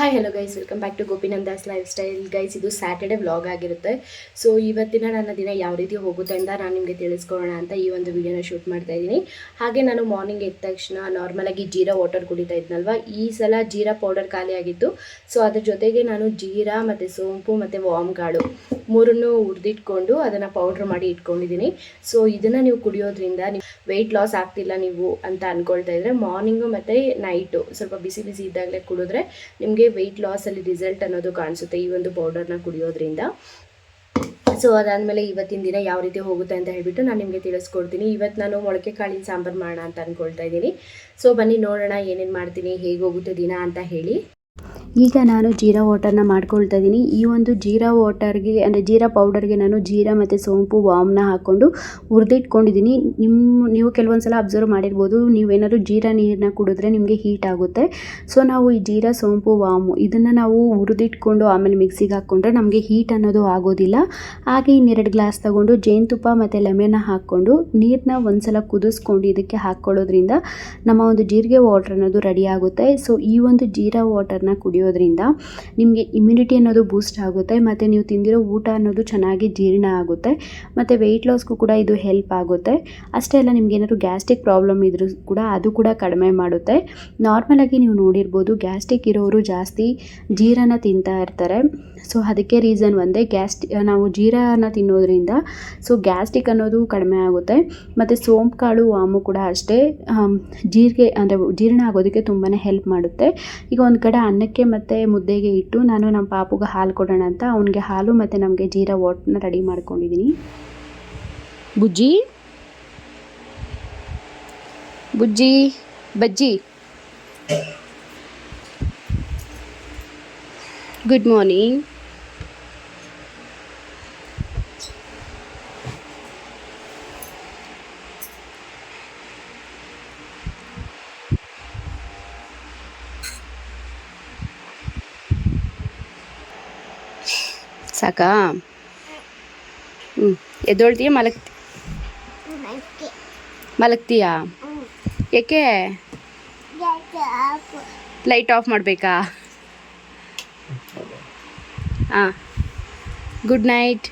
Hi hello guys, welcome back to Gopinandas lifestyle. Guys, ಇದು Saturday vlog ಆಗಿರುತ್ತೆ. So ಇವತ್ತಿನ ನನ್ನ ದಿನ ಯಾವ ರೀತಿ ಹೋಗುತ್ತೆ ಅಂತ ನಾನು ನಿಮಗೆ ತಿಳಿಸ್ಕೊಳ್ಳೋಣ ಅಂತ ಈ ಒಂದು ವಿಡಿಯೋನ ಶೂಟ್ ಮಾಡ್ತಾ ಇದ್ದೀನಿ. ಹಾಗೆ ನಾನು ಮಾರ್ನಿಂಗ್ ಎದ್ದ ತಕ್ಷಣ ನಾರ್ಮಲಾಗಿ ಜೀರಾ ವಾಟರ್ ಕುಡಿತಾ ಇದ್ನಲ್ವ, ಈ ಸಲ ಜೀರಾ ಪೌಡರ್ ಖಾಲಿ ಆಗಿತ್ತು. ಸೊ ಅದ್ರ ಜೊತೆಗೆ ನಾನು ಜೀರಾ ಮತ್ತು ಸೋಂಪು ಮತ್ತು ವಾಮ್ ಕಾಳು ಮೂರನ್ನು ಹುರಿದಿಟ್ಕೊಂಡು ಅದನ್ನು ಪೌಡ್ರ್ ಮಾಡಿ ಇಟ್ಕೊಂಡಿದ್ದೀನಿ. ಸೊ ಇದನ್ನು ನೀವು ಕುಡಿಯೋದ್ರಿಂದ ನೀವು ವೆಯ್ಟ್ ಲಾಸ್ ಆಗ್ತಿಲ್ಲ ನೀವು ಅಂತ ಅಂದ್ಕೊಳ್ತಾ ಇದ್ದರೆ ಮಾರ್ನಿಂಗು ಮತ್ತು ನೈಟು ಸ್ವಲ್ಪ ಬಿಸಿ ಬಿಸಿ ಇದ್ದಾಗಲೇ ಕುಡಿದ್ರೆ ನಿಮಗೆ ವೆಯ್ಟ್ ಲಾಸ್ ಅಲ್ಲಿ ರಿಸಲ್ಟ್ ಅನ್ನೋದು ಕಾಣಿಸುತ್ತೆ ಈ ಒಂದು ಪೌಡರ್ನ ಕುಡಿಯೋದ್ರಿಂದ. ಸೊ ಅದಾದಮೇಲೆ ಇವತ್ತಿನ ದಿನ ಯಾವ ರೀತಿ ಹೋಗುತ್ತೆ ಅಂತ ಹೇಳ್ಬಿಟ್ಟು ನಾನು ನಿಮಗೆ ತಿಳಿಸ್ಕೊಡ್ತೀನಿ. ಇವತ್ತು ನಾನು ಮೊಳಕೆ ಕಾಳಿನ ಸಾಂಬಾರು ಮಾಡೋಣ ಅಂತ ಅಂದ್ಕೊಳ್ತಾ ಇದ್ದೀನಿ. ಸೊ ಬನ್ನಿ ನೋಡೋಣ ಏನೇನು ಮಾಡ್ತೀನಿ, ಹೇಗೆ ಹೋಗುತ್ತೆ ದಿನ ಅಂತ ಹೇಳಿ. ಈಗ ನಾನು ಜೀರಾ ವಾಟರ್ನ ಮಾಡ್ಕೊಳ್ತಾ ಇದ್ದೀನಿ. ಈ ಒಂದು ಜೀರಾ ವಾಟರ್ಗೆ ಅಂದರೆ ಜೀರಾ ಪೌಡರ್ಗೆ ನಾನು ಜೀರಾ ಮತ್ತು ಸೋಂಪು ವಾಮ್ನ ಹಾಕ್ಕೊಂಡು ಹುರಿದಿಟ್ಕೊಂಡಿದ್ದೀನಿ. ನೀವು ಕೆಲವೊಂದು ಸಲ ಅಬ್ಸರ್ವ್ ಮಾಡಿರ್ಬೋದು, ನೀವೇನಾದ್ರು ಜೀರಾ ನೀರನ್ನ ಕುಡಿದ್ರೆ ನಿಮಗೆ ಹೀಟ್ ಆಗುತ್ತೆ. ಸೊ ನಾವು ಈ ಜೀರಾ ಸೋಂಪು ವಾಮು ಇದನ್ನು ನಾವು ಹುರಿದಿಟ್ಕೊಂಡು ಆಮೇಲೆ ಮಿಕ್ಸಿಗೆ ಹಾಕ್ಕೊಂಡ್ರೆ ನಮಗೆ ಹೀಟ್ ಅನ್ನೋದು ಆಗೋದಿಲ್ಲ. ಹಾಗೆ ಇನ್ನೆರಡು ಗ್ಲಾಸ್ ತಗೊಂಡು ಜೇನುತುಪ್ಪ ಮತ್ತು ಲೆಮನ್ನ ಹಾಕ್ಕೊಂಡು ನೀರನ್ನ ಒಂದ್ಸಲ ಕುದಿಸ್ಕೊಂಡು ಇದಕ್ಕೆ ಹಾಕ್ಕೊಳ್ಳೋದ್ರಿಂದ ನಮ್ಮ ಒಂದು ಜೀರಿಗೆ ವಾಟರ್ ಅನ್ನೋದು ರೆಡಿ ಆಗುತ್ತೆ. ಸೊ ಈ ಒಂದು ಜೀರಾ ವಾಟರ್ನ ಕುಡಿಯೋದ್ರಿಂದ ನಿಮಗೆ ಇಮ್ಯುನಿಟಿ ಅನ್ನೋದು ಬೂಸ್ಟ್ ಆಗುತ್ತೆ ಮತ್ತು ನೀವು ತಿಂದಿರೋ ಊಟ ಅನ್ನೋದು ಚೆನ್ನಾಗಿ ಜೀರ್ಣ ಆಗುತ್ತೆ ಮತ್ತು ವೆಯ್ಟ್ ಲಾಸ್ಗೂ ಕೂಡ ಇದು ಹೆಲ್ಪ್ ಆಗುತ್ತೆ. ಅಷ್ಟೇ ಅಲ್ಲ, ನಿಮ್ಗೆ ಏನಾದರೂ ಗ್ಯಾಸ್ಟ್ರಿಕ್ ಪ್ರಾಬ್ಲಮ್ ಇದ್ರೂ ಕೂಡ ಅದು ಕೂಡ ಕಡಿಮೆ ಮಾಡುತ್ತೆ. ನಾರ್ಮಲಾಗಿ ನೀವು ನೋಡಿರ್ಬೋದು, ಗ್ಯಾಸ್ಟ್ರಿಕ್ ಇರೋರು ಜಾಸ್ತಿ ಜೀರಾನ ತಿಂತಾ ಇರ್ತಾರೆ. ಸೊ ಅದಕ್ಕೆ ರೀಸನ್ ಒಂದೇ, ನಾವು ಜೀರಾನ ತಿನ್ನೋದ್ರಿಂದ ಸೊ ಗ್ಯಾಸ್ಟ್ರಿಕ್ ಅನ್ನೋದು ಕಡಿಮೆ ಆಗುತ್ತೆ. ಮತ್ತು ಸೋಂಪು ಕಾಳು ವಾಮು ಕೂಡ ಅಷ್ಟೇ ಜೀರಿಗೆ ಅಂದರೆ ಜೀರ್ಣ ಆಗೋದಕ್ಕೆ ತುಂಬಾ ಹೆಲ್ಪ್ ಮಾಡುತ್ತೆ. ಈಗ ಒಂದು ಕಡೆ ಅನ್ನಕ್ಕೆ ಮತ್ತು ಮುದ್ದೆಗೆ ಇಟ್ಟು ನಾನು ನಮ್ಮ ಪಾಪುಗೆ ಹಾಲು ಕೊಡೋಣ ಅಂತ ಅವನಿಗೆ ಹಾಲು ಮತ್ತು ನಮಗೆ ಜೀರಾ ವಾಟರ್ನ ರೆಡಿ ಮಾಡ್ಕೊಂಡಿದ್ದೀನಿ. ಬುಜ್ಜಿ ಬುಜ್ಜಿ ಬಜ್ಜಿ, ಗುಡ್ ಮಾರ್ನಿಂಗ್. ಸಾಕಾ? ಎದ್ದೊಳ್ತೀಯ ಮಲಗ್ತೀಯಾ? ಏಕೆ? ಲೈಟ್ ಆಫ್ ಮಾಡಬೇಕಾ? ಹಾಂ, ಗುಡ್ ನೈಟ್.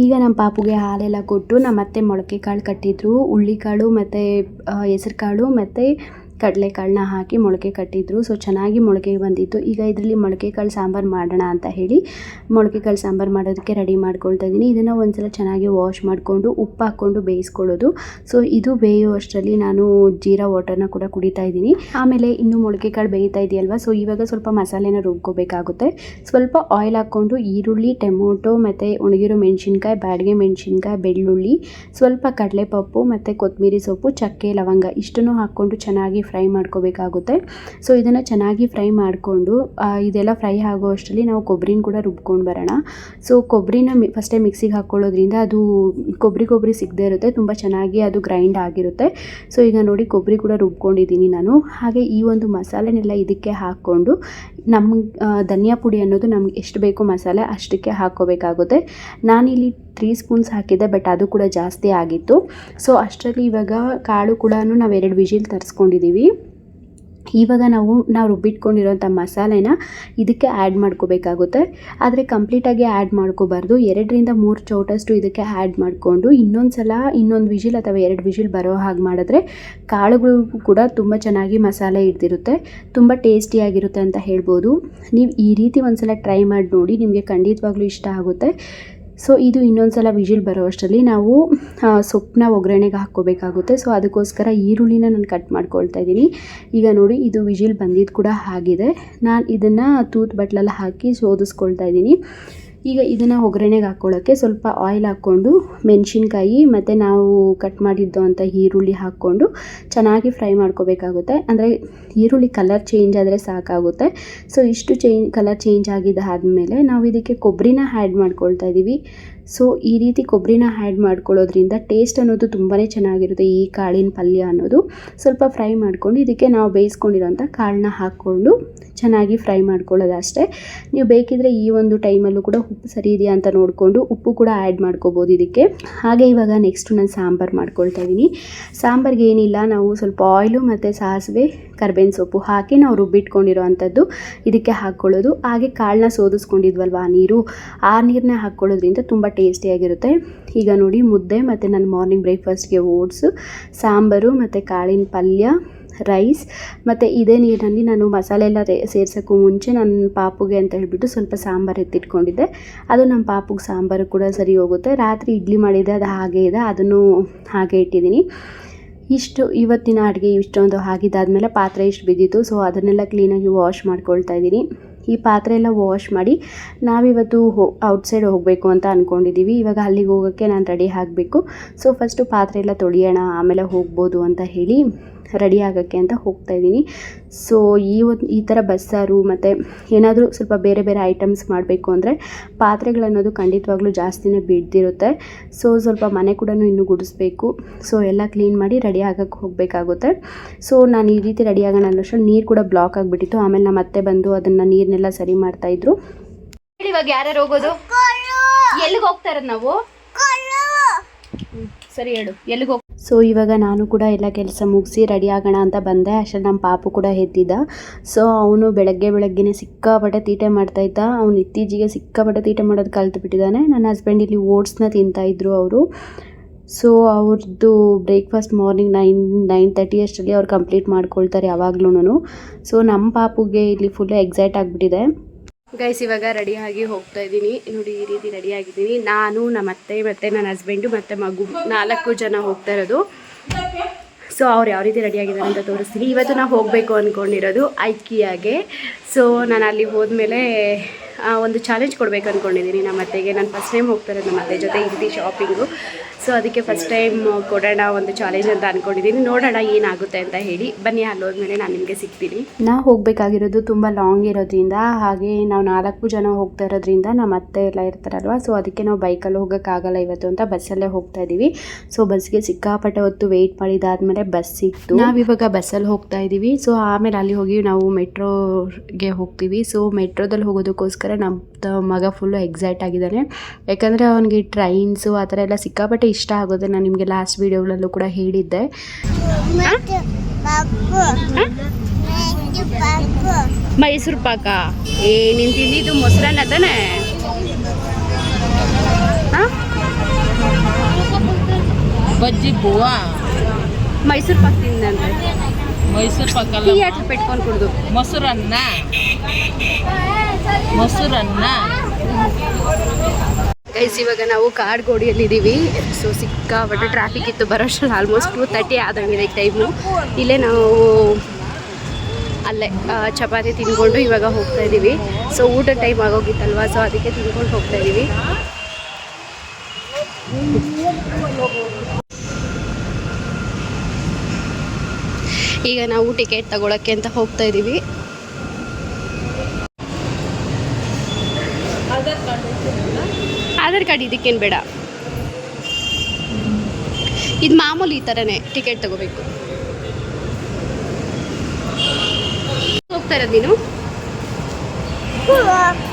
ಈಗ ನಮ್ಮ ಪಾಪುಗೆ ಹಾಲೆಲ್ಲ ಕೊಟ್ಟು ನಮ್ಮ ಅತ್ತೆ ಮೊಳಕೆ ಕಾಳು ಕಟ್ಟಿದ್ರು. ಹುಳ್ಳಿಕಾಳು ಮತ್ತು ಹೆಸರು ಕಾಳು ಮತ್ತು ಕಡಲೆಕಾಳನ್ನ ಹಾಕಿ ಮೊಳಕೆ ಕಟ್ಟಿದ್ರು. ಸೊ ಚೆನ್ನಾಗಿ ಮೊಳಕೆ ಬಂದಿತ್ತು. ಈಗ ಇದರಲ್ಲಿ ಮೊಳಕೆ ಕಾಳು ಸಾಂಬಾರು ಮಾಡೋಣ ಅಂತ ಹೇಳಿ ಮೊಳಕೆ ಕಾಳು ಸಾಂಬಾರು ಮಾಡೋದಕ್ಕೆ ರೆಡಿ ಮಾಡ್ಕೊಳ್ತಾ ಇದ್ದೀನಿ. ಇದನ್ನು ಒಂದ್ಸಲ ಚೆನ್ನಾಗಿ ವಾಶ್ ಮಾಡಿಕೊಂಡು ಉಪ್ಪು ಹಾಕ್ಕೊಂಡು ಬೇಯಿಸ್ಕೊಳ್ಳೋದು. ಸೊ ಇದು ಬೇಯುವಷ್ಟರಲ್ಲಿ ನಾನು ಜೀರಾ ವಾಟರ್ನ ಕೂಡ ಕುಡಿತಾ ಇದ್ದೀನಿ. ಆಮೇಲೆ ಇನ್ನು ಮೊಳಕೆ ಕಾಳು ಬೇಯ್ತಾ ಇದೆಯಲ್ವ, ಸೊ ಇವಾಗ ಸ್ವಲ್ಪ ಮಸಾಲೆನ ರುಬ್ಕೋಬೇಕಾಗುತ್ತೆ. ಸ್ವಲ್ಪ ಆಯಿಲ್ ಹಾಕ್ಕೊಂಡು ಈರುಳ್ಳಿ, ಟೊಮೊಟೊ ಮತ್ತು ಒಣಗಿರೋ ಮೆಣಸಿನ್ಕಾಯಿ, ಬ್ಯಾಡಗೆ ಮೆಣಸಿನ್ಕಾಯಿ, ಬೆಳ್ಳುಳ್ಳಿ, ಸ್ವಲ್ಪ ಕಡಲೆಪಪ್ಪು ಮತ್ತು ಕೊತ್ತಂಬರಿ ಸೊಪ್ಪು, ಚಕ್ಕೆ, ಲವಂಗ ಇಷ್ಟನ್ನು ಹಾಕ್ಕೊಂಡು ಚೆನ್ನಾಗಿ ಫ್ರೈ ಮಾಡ್ಕೋಬೇಕಾಗುತ್ತೆ. ಸೊ ಇದನ್ನು ಚೆನ್ನಾಗಿ ಫ್ರೈ ಮಾಡಿಕೊಂಡು ಇದೆಲ್ಲ ಫ್ರೈ ಆಗೋ ಅಷ್ಟರಲ್ಲಿ ನಾವು ಕೊಬ್ಬರಿನ ಕೂಡ ರುಬ್ಕೊಂಡು ಬರೋಣ. ಸೊ ಕೊಬ್ಬರಿನ ಫಸ್ಟೇ ಮಿಕ್ಸಿಗೆ ಹಾಕ್ಕೊಳ್ಳೋದ್ರಿಂದ ಅದು ಕೊಬ್ಬರಿ ಸಿಗದೇ ಇರುತ್ತೆ, ತುಂಬ ಚೆನ್ನಾಗಿ ಅದು ಗ್ರೈಂಡ್ ಆಗಿರುತ್ತೆ. ಸೊ ಈಗ ನೋಡಿ ಕೊಬ್ಬರಿ ಕೂಡ ರುಬ್ಕೊಂಡಿದ್ದೀನಿ ನಾನು. ಹಾಗೆ ಈ ಒಂದು ಮಸಾಲೆನೆಲ್ಲ ಇದಕ್ಕೆ ಹಾಕ್ಕೊಂಡು ಧನಿಯಾ ಪುಡಿ ಅನ್ನೋದು ನಮ್ಗೆ ಎಷ್ಟು ಬೇಕು ಮಸಾಲೆ ಅಷ್ಟಕ್ಕೆ ಹಾಕ್ಕೋಬೇಕಾಗುತ್ತೆ. ನಾನಿಲ್ಲಿ 3 ಸ್ಪೂನ್ಸ್ ಹಾಕಿದ್ದೆ, ಬಟ್ ಅದು ಕೂಡ ಜಾಸ್ತಿ ಆಗಿತ್ತು. ಸೊ ಅಷ್ಟರಲ್ಲಿ ಇವಾಗ ಕಾಳು ಕೂಡ ನಾವು 2 ವಿಜಿಲ್ ತರಿಸ್ಕೊಂಡಿದ್ದೀವಿ. ಇವಾಗ ನಾವು ರುಬ್ಬಿಟ್ಕೊಂಡಿರೋಂಥ ಮಸಾಲೆನ ಇದಕ್ಕೆ ಆ್ಯಡ್ ಮಾಡ್ಕೋಬೇಕಾಗುತ್ತೆ. ಆದರೆ ಕಂಪ್ಲೀಟಾಗಿ ಆ್ಯಡ್ ಮಾಡ್ಕೋಬಾರ್ದು. 2ರಿಂದ 3 ಚೌಟಷ್ಟು ಇದಕ್ಕೆ ಆ್ಯಡ್ ಮಾಡಿಕೊಂಡು ಇನ್ನೊಂದು ವಿಜಿಲ್ ಅಥವಾ 2 ವಿಜಿಲ್ ಬರೋ ಹಾಗೆ ಮಾಡಿದ್ರೆ ಕಾಳುಗಳು ಕೂಡ ತುಂಬ ಚೆನ್ನಾಗಿ ಮಸಾಲೆ ಹಿಡ್ದಿರುತ್ತೆ, ತುಂಬ ಟೇಸ್ಟಿಯಾಗಿರುತ್ತೆ ಅಂತ ಹೇಳ್ಬೋದು. ನೀವು ಈ ರೀತಿ ಒಂದ್ಸಲ ಟ್ರೈ ಮಾಡಿ ನೋಡಿ, ನಿಮಗೆ ಖಂಡಿತವಾಗ್ಲೂ ಇಷ್ಟ ಆಗುತ್ತೆ. ಸೊ ಇದು ಇನ್ನೊಂದು ಸಲ ವಿಜಿಲ್ ಬರೋ ಅಷ್ಟರಲ್ಲಿ ನಾವು ಸೊಪ್ಪನ್ನ ಒಗ್ಗರಣೆಗೆ ಹಾಕ್ಕೋಬೇಕಾಗುತ್ತೆ. ಸೊ ಅದಕ್ಕೋಸ್ಕರ ಈರುಳ್ಳಿನ ನಾನು ಕಟ್ ಮಾಡ್ಕೊಳ್ತಾ ಇದ್ದೀನಿ. ಈಗ ನೋಡಿ ಇದು ವಿಜಿಲ್ ಬಂದಿದ್ದು ಕೂಡ ಆಗಿದೆ. ನಾನು ಇದನ್ನು ತೂತು ಬಟ್ಲಲ್ಲಿ ಹಾಕಿ ಶೋಧಿಸ್ಕೊಳ್ತಾ ಇದ್ದೀನಿ. ಈಗ ಇದನ್ನು ಒಗ್ಗರಣೆಗೆ ಹಾಕ್ಕೊಳ್ಳೋಕ್ಕೆ ಸ್ವಲ್ಪ ಆಯಿಲ್ ಹಾಕ್ಕೊಂಡು ಮೆಣಸಿನ್ಕಾಯಿ ಮತ್ತು ನಾವು ಕಟ್ ಮಾಡಿದ್ದು ಅಂತ ಈರುಳ್ಳಿ ಹಾಕ್ಕೊಂಡು ಚೆನ್ನಾಗಿ ಫ್ರೈ ಮಾಡ್ಕೋಬೇಕಾಗುತ್ತೆ. ಅಂದರೆ ಈರುಳ್ಳಿ ಕಲರ್ ಚೇಂಜ್ ಆದರೆ ಸಾಕಾಗುತ್ತೆ. ಸೊ ಇಷ್ಟು ಕಲರ್ ಚೇಂಜ್ ಆಗಿದ್ದಾದಮೇಲೆ ನಾವು ಇದಕ್ಕೆ ಕೊಬ್ಬರಿನ ಆ್ಯಡ್ ಮಾಡ್ಕೊಳ್ತಾ ಇದ್ದೀವಿ. ಸೊ ಈ ರೀತಿ ಕೊಬ್ಬರಿನ ಆ್ಯಡ್ ಮಾಡ್ಕೊಳ್ಳೋದ್ರಿಂದ ಟೇಸ್ಟ್ ಅನ್ನೋದು ತುಂಬಾ ಚೆನ್ನಾಗಿರುತ್ತೆ. ಈ ಕಾಳಿನ ಪಲ್ಯ ಅನ್ನೋದು ಸ್ವಲ್ಪ ಫ್ರೈ ಮಾಡ್ಕೊಂಡು ಇದಕ್ಕೆ ನಾವು ಬೇಯಿಸ್ಕೊಂಡಿರೋಂಥ ಕಾಳನ್ನ ಹಾಕ್ಕೊಂಡು ಚೆನ್ನಾಗಿ ಫ್ರೈ ಮಾಡ್ಕೊಳ್ಳೋದು ಅಷ್ಟೇ. ನೀವು ಬೇಕಿದ್ರೆ ಈ ಒಂದು ಟೈಮಲ್ಲೂ ಕೂಡ ಉಪ್ಪು ಸರಿ ಇದೆಯಾ ಅಂತ ನೋಡಿಕೊಂಡು ಉಪ್ಪು ಕೂಡ ಆ್ಯಡ್ ಮಾಡ್ಕೋಬೋದು ಇದಕ್ಕೆ. ಹಾಗೆ ಇವಾಗ ನೆಕ್ಸ್ಟು ನಾನು ಸಾಂಬಾರು ಮಾಡ್ಕೊಳ್ತಾ ಇದ್ದೀನಿ. ಸಾಂಬಾರಿಗೆ ಏನಿಲ್ಲ, ನಾವು ಸ್ವಲ್ಪ ಆಯಿಲು ಮತ್ತು ಸಾಸಿವೆ ಕರ್ಬೇವಿನ ಸೊಪ್ಪು ಹಾಕಿ ನಾವು ರುಬ್ಬಿಟ್ಕೊಂಡಿರೋ ಅಂಥದ್ದು ಇದಕ್ಕೆ ಹಾಕ್ಕೊಳ್ಳೋದು. ಹಾಗೆ ಕಾಳನ್ನ ಸೋದಿಸ್ಕೊಂಡಿದ್ವಲ್ವ ಆ ನೀರನ್ನ ಹಾಕ್ಕೊಳ್ಳೋದ್ರಿಂದ ತುಂಬ ಟೇಸ್ಟಿಯಾಗಿರುತ್ತೆ. ಈಗ ನೋಡಿ ಮುದ್ದೆ ಮತ್ತು ನನ್ನ ಮಾರ್ನಿಂಗ್ ಬ್ರೇಕ್ಫಾಸ್ಟ್ಗೆ ಓಟ್ಸು, ಸಾಂಬಾರು ಮತ್ತು ಕಾಳಿನ ಪಲ್ಯ, ರೈಸ್ ಮತ್ತು ಇದೇ ನೀರಿನಲ್ಲಿ ನಾನು ಮಸಾಲೆ ಎಲ್ಲ ಸೇರ್ಸೋಕ್ಕೂ ಮುಂಚೆ ನನ್ನ ಪಾಪುಗೆ ಅಂತ ಹೇಳ್ಬಿಟ್ಟು ಸ್ವಲ್ಪ ಸಾಂಬಾರು ಎತ್ತಿಟ್ಕೊಂಡಿದ್ದೆ. ಅದು ನಮ್ಮ ಪಾಪುಗೆ ಸಾಂಬಾರು ಕೂಡ ಸರಿ ಹೋಗುತ್ತೆ. ರಾತ್ರಿ ಇಡ್ಲಿ ಮಾಡಿದ್ದೆ, ಅದು ಹಾಗೆ ಇದೆ, ಅದನ್ನು ಹಾಗೆ ಇಟ್ಟಿದ್ದೀನಿ. ಇಷ್ಟು ಇವತ್ತಿನ ಅಡುಗೆ ಇಷ್ಟೊಂದು ಆಗಿದ್ದಾದಮೇಲೆ ಪಾತ್ರೆ ಇಷ್ಟು ಬಿದ್ದಿತ್ತು. ಸೊ ಅದನ್ನೆಲ್ಲ ಕ್ಲೀನಾಗಿ ವಾಶ್ ಮಾಡ್ಕೊಳ್ತಾ ಇದ್ದೀನಿ. ಈ ಪಾತ್ರೆ ಎಲ್ಲ ವಾಶ್ ಮಾಡಿ ನಾವಿವತ್ತು ಔಟ್ಸೈಡ್ ಹೋಗಬೇಕು ಅಂತ ಅಂದ್ಕೊಂಡಿದ್ದೀವಿ. ಇವಾಗ ಅಲ್ಲಿಗೆ ಹೋಗೋಕ್ಕೆ ನಾನು ರೆಡಿ ಆಗಬೇಕು. ಸೊ ಫಸ್ಟು ಪಾತ್ರೆ ಎಲ್ಲ ತೊಳೆಯೋಣ, ಆಮೇಲೆ ಹೋಗ್ಬೋದು ಅಂತ ಹೇಳಿ ರೆಡಿ ಆಗೋಕ್ಕೆ ಅಂತ ಹೋಗ್ತಾಯಿದ್ದೀನಿ. ಸೊ ಈ ಥರ ಬಸ್ಸಾರು ಮತ್ತು ಏನಾದರೂ ಸ್ವಲ್ಪ ಬೇರೆ ಬೇರೆ ಐಟಮ್ಸ್ ಮಾಡಬೇಕು ಅಂದರೆ ಪಾತ್ರೆಗಳನ್ನೋದು ಖಂಡಿತವಾಗ್ಲೂ ಜಾಸ್ತಿನೇ ಬಿಡ್ದಿರುತ್ತೆ. ಸೊ ಸ್ವಲ್ಪ ಮನೆ ಕೂಡ ಇನ್ನೂ ಗುಡಿಸ್ಬೇಕು. ಸೊ ಎಲ್ಲ ಕ್ಲೀನ್ ಮಾಡಿ ರೆಡಿ ಆಗೋಕ್ಕೆ ಹೋಗಬೇಕಾಗುತ್ತೆ. ಸೊ ನಾನು ಈ ರೀತಿ ರೆಡಿ ಆಗೋಣ ಅನ್ನೋಷ್ಟರಲ್ಲಿ ನೀರು ಕೂಡ ಬ್ಲಾಕ್ ಆಗಿಬಿಟ್ಟಿತ್ತು. ಆಮೇಲೆ ನಮ್ಮ ಮತ್ತೆ ಬಂದು ಅದನ್ನು ನೀರನ್ನೆಲ್ಲ ಸರಿ ಮಾಡ್ತಾಯಿದ್ರು. ಇವಾಗ ಯಾರ್ಯಾರು ಹೋಗೋದು? ಎಲ್ಲಿಗೆ ಹೋಗ್ತಾ ಇರೋದು ನಾವು? ಸರಿ ಹೇಳು, ಎಲ್ಲಿಗೆ ಹೋಗ್? ಸೊ ಇವಾಗ ನಾನು ಕೂಡ ಎಲ್ಲ ಕೆಲಸ ಮುಗಿಸಿ ರೆಡಿ ಆಗೋಣ ಅಂತ ಬಂದೆ. ಅಷ್ಟರಲ್ಲಿ ನಮ್ಮ ಪಾಪು ಕೂಡ ಎದ್ದಿದ್ದ. ಸೊ ಅವನು ಬೆಳಗ್ಗೆನೇ ಸಿಕ್ಕಾಪಟ್ಟೆ ತೀಟೆ ಮಾಡ್ತಾಯಿದ್ದ. ಅವನು ಇತ್ತೀಚೆಗೆ ಸಿಕ್ಕಾಪಟ್ಟೆ ತೀಟೆ ಮಾಡೋದು ಕಲ್ತು ಬಿಟ್ಟಿದ್ದಾನೆ. ನನ್ನ ಹಸ್ಬೆಂಡ್ ಇಲ್ಲಿ ಓಟ್ಸ್ನ ತಿಂತಾಯಿದ್ರು ಅವರು. ಸೊ ಅವ್ರದ್ದು ಬ್ರೇಕ್ಫಾಸ್ಟ್ ಮಾರ್ನಿಂಗ್ 9:30 ಅಷ್ಟರಲ್ಲಿ ಅವ್ರು ಕಂಪ್ಲೀಟ್ ಮಾಡ್ಕೊಳ್ತಾರೆ ಯಾವಾಗ್ಲೂ. ಸೊ ನಮ್ಮ ಪಾಪುಗೆ ಇಲ್ಲಿ ಫುಲ್ಲು ಎಕ್ಸೈಟ್ ಆಗಿಬಿಟ್ಟಿದೆ. ಗೈಸ್ ಇವಾಗ ರೆಡಿಯಾಗಿ ಹೋಗ್ತಾ ಇದ್ದೀನಿ. ನೋಡಿ ಈ ರೀತಿ ರೆಡಿ ಆಗಿದ್ದೀನಿ. ನಾನು, ನಮ್ಮ ಅತ್ತೆ ಮತ್ತು ನನ್ನ ಹಸ್ಬೆಂಡು ಮತ್ತು ಮಗು 4 ಜನ ಹೋಗ್ತಾ ಇರೋದು. ಸೊ ಅವ್ರು ಯಾವ ರೀತಿ ರೆಡಿ ಆಗಿದ್ದಾರೆ ಅಂತ ತೋರಿಸ್ತೀನಿ. ಇವತ್ತು ನಾವು ಹೋಗಬೇಕು ಅಂದ್ಕೊಂಡಿರೋದು ಐಕಿಯಾಗೆ. ಸೊ ನಾನು ಅಲ್ಲಿ ಹೋದ್ಮೇಲೆ ಒಂದು ಚಾಲೆಂಜ್ ಕೊಡಬೇಕು ಅಂದ್ಕೊಂಡಿದ್ದೀನಿ ನಮ್ಮ ಅತ್ತೆಗೆ. ನಾನು ಫಸ್ಟ್ ಟೈಮ್ ಹೋಗ್ತಾ ಇರೋದು ನಮ್ಮ ಅತ್ತೆ ಜೊತೆ ಈ ರೀತಿ ಶಾಪಿಂಗು. ಸೊ ಅದಕ್ಕೆ ಫಸ್ಟ್ ಟೈಮ್ ಕೊಡೋಣ ಒಂದು ಚಾಲೆಂಜ್ ಅಂತ ಅಂದ್ಕೊಂಡಿದ್ದೀನಿ. ನೋಡೋಣ ಏನಾಗುತ್ತೆ ಅಂತ ಹೇಳಿ. ಬನ್ನಿ, ಅಲ್ಲಿ ಹೋದ್ಮೇಲೆ ನಾನು ನಿಮಗೆ ಸಿಗ್ತೀನಿ. ನಾವು ಹೋಗಬೇಕಾಗಿರೋದು ತುಂಬ ಲಾಂಗ್ ಇರೋದ್ರಿಂದ, ಹಾಗೆ ನಾವು 4 ಜನ ಹೋಗ್ತಾ ಇರೋದ್ರಿಂದ ನಮ್ಮ ಅತ್ತೆ ಎಲ್ಲ ಇರ್ತಾರಲ್ವ. ಸೊ ಅದಕ್ಕೆ ನಾವು ಬೈಕಲ್ಲಿ ಹೋಗೋಕ್ಕಾಗಲ್ಲ ಇವತ್ತು ಅಂತ ಬಸ್ಸಲ್ಲೇ ಹೋಗ್ತಾ ಇದ್ದೀವಿ. ಸೊ ಬಸ್ಗೆ ಸಿಕ್ಕಾಪಟ್ಟೆ ಹೊತ್ತು ವೆಯ್ಟ್ ಮಾಡಿದಾದ್ಮೇಲೆ ಬಸ್ ಸಿಕ್ತು. ನಾವಿವಾಗ ಬಸ್ಸಲ್ಲಿ ಹೋಗ್ತಾ ಇದ್ದೀವಿ. ಸೊ ಆಮೇಲೆ ಅಲ್ಲಿ ಹೋಗಿ ನಾವು ಮೆಟ್ರೋಗೆ ಹೋಗ್ತೀವಿ. ಸೊ ಮೆಟ್ರೋದಲ್ಲಿ ಹೋಗೋದಕ್ಕೋಸ್ಕರ ನಮ್ಮ ಮಗ ಫುಲ್ಲು ಎಕ್ಸೈಟ್ ಆಗಿದ್ದಾನೆ. ಯಾಕಂದರೆ ಅವನಿಗೆ ಟ್ರೈನ್ಸು ಆ ಥರ ಎಲ್ಲ ಸಿಕ್ಕಾಪಟ್ಟೆ ಇಷ್ಟ ಆಗೋದು. ನಾನು ನಿಮಗೆ ಲಾಸ್ಟ್ ವೀಡಿಯೋಗಳಲ್ಲೂ ಕೂಡ ಹೇಳಿದ್ದೆ. ಮೈಸೂರು ಪಾಕ ನೀನು ತಿಂದಿದ್ದು ಮೊಸರನ್ನ ತಾನೆ? ಬಜ್ಜಿ ಬೂವ ಮೈಸೂರು ಪಾಕ್ ತಿಂದಂತೆ. ಮೈಸೂರು ಪಾಕ ಟೀ ಹಾಕಿ ಪೆಟ್ಕೊಂಡು ಕುಡ್ದು ಮೊಸರನ್ನ ಗೈಸ್ ಇವಾಗ ನಾವು ಕಾಡ್ಗೋಡಿಯಲ್ಲಿದ್ದೀವಿ. ಸೊ ಸಿಕ್ಕಾಪಟ್ಟೆ ಟ್ರಾಫಿಕ್ ಇತ್ತು. ಬರೋಷ್ಟರಲ್ಲಿ ಆಲ್ಮೋಸ್ಟ್ 2:30 ಆದಂಗಿದೆ ಟೈಮು. ಇಲ್ಲೇ ನಾವು ಅಲ್ಲೇ ಚಪಾತಿ ತಿನ್ಕೊಂಡು ಇವಾಗ ಹೋಗ್ತಾ ಇದ್ದೀವಿ. ಸೊ ಊಟದ ಟೈಮ್ ಆಗೋಗಿತ್ತಲ್ವ, ಸೊ ಅದಕ್ಕೆ ತಿನ್ಕೊಂಡು ಹೋಗ್ತಾ ಇದ್ದೀವಿ. ಈಗ ನಾವು ಟಿಕೆಟ್ ತಗೊಳಕ್ಕೆ ಅಂತ ಹೋಗ್ತಾ ಇದ್ದೀವಿ. ಆಧಾರ್ ಕಾರ್ಡ್ ಇದಕ್ಕೇನು ಬೇಡ, ಇದು ಮಾಮೂಲಿ ಈ ಥರನೇ ಟಿಕೆಟ್ ತಗೋಬೇಕು. ಹೋಗ್ತಾ ಇರೋದು ನೀನು?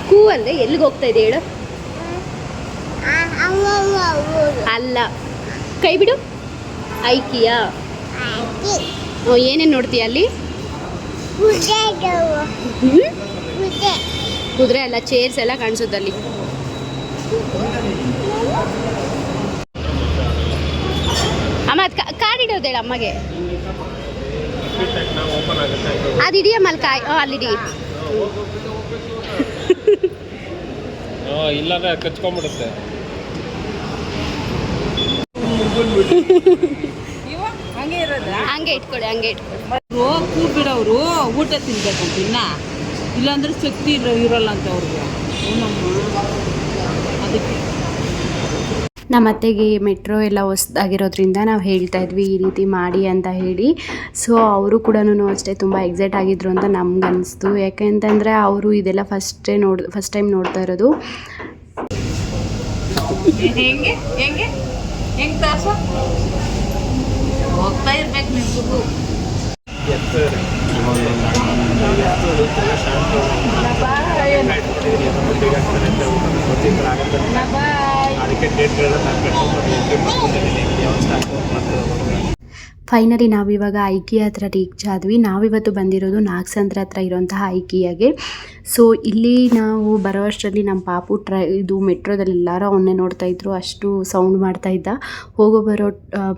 ಕೂ ಅಲ್ಲದೆ ಎಲ್ಲಿಗೆ ಹೋಗ್ತಾ ಇದೆ ಹೇಳು? ಅಲ್ಲ, ಕೈ ಬಿಡು. ಐಕಿಯಾ? ಏನೇನು ನೋಡ್ತೀಯ ಅಲ್ಲಿ? ಕುದುರೆ ಅಲ್ಲ, ಚೇರ್ಸ್ ಎಲ್ಲ ಕಾಣಿಸೋದಲ್ಲಿ. ಅಮ್ಮ ಅದು ಕಾಡಿಡೋದು ಹೇಳ ಅಮ್ಮಗೆ. ಅದಿದೆಯಮ್ಮ ಅಲ್ಲಿ ಅಲ್ಲಿಡಿ. ಇಲ್ಲಾಂದ್ರೆ ಕಚ್ಕೊಂಡ್ಬಿಡುತ್ತೆ. ಹಂಗೆ ಇಟ್ಕೊಳ್ಳಿ, ಹಂಗೆ ಇಟ್ಕೊಳ್ಳಿ. ಕೂರ್ ಬಿಡೋರು ಊಟ ತಿನ್ಬೇಕಂತ ಇಲ್ಲಾಂದ್ರೆ ಶಕ್ತಿ ಇರಲ್ಲ ಅಂತ ಅವ್ರಿಗೆ. ಅದಕ್ಕೆ ನಮ್ಮ ಅತ್ತೆಗೆ ಮೆಟ್ರೋ ಎಲ್ಲ ಹೊಸ್ದಾಗಿರೋದ್ರಿಂದ ನಾವು ಹೇಳ್ತಾ ಇದ್ವಿ ಈ ರೀತಿ ಮಾಡಿ ಅಂತ ಹೇಳಿ. ಸೊ ಅವರು ಕೂಡ ಅಷ್ಟೇ ತುಂಬ ಎಕ್ಸೈಟ್ ಆಗಿದ್ರು ಅಂತ ನಮ್ಗನ್ನಿಸ್ತು. ಯಾಕೆಂತಂದರೆ ಅವರು ಇದೆಲ್ಲ ಫಸ್ಟ್ ಟೈಮ್ ನೋಡ್ತಾ ಇರೋದು. ಹೆಂಗೆ ಹೆಂಗೆ ಹೆಂಗೆ ತಾಸ ಹೋಗ್ತಾ ಇರ್ಬೇಕು ನೀವು. ಅದಕ್ಕೆ ಫೈನಲಿ ನಾವಿವಾಗ ಐಕಿಯಾ ಹತ್ರ ರೀಚ್ ಆದ್ವಿ. ನಾವಿವತ್ತು ಬಂದಿರೋದು ನಾಗಸಂದ್ರ ಹತ್ರ ಇರೋಂತಹ ಐಕಿಯಾಗೆ. ಸೊ ಇಲ್ಲಿ ನಾವು ಬರೋ ಅಷ್ಟರಲ್ಲಿ ನಮ್ಮ ಪಾಪು ಇದು ಮೆಟ್ರೋದಲ್ಲಿ ಎಲ್ಲರೂ ಅವನ್ನೇ ನೋಡ್ತಾ ಇದ್ರು, ಅಷ್ಟು ಸೌಂಡ್ ಮಾಡ್ತಾ ಇದ್ದ. ಹೋಗೋ ಬರೋ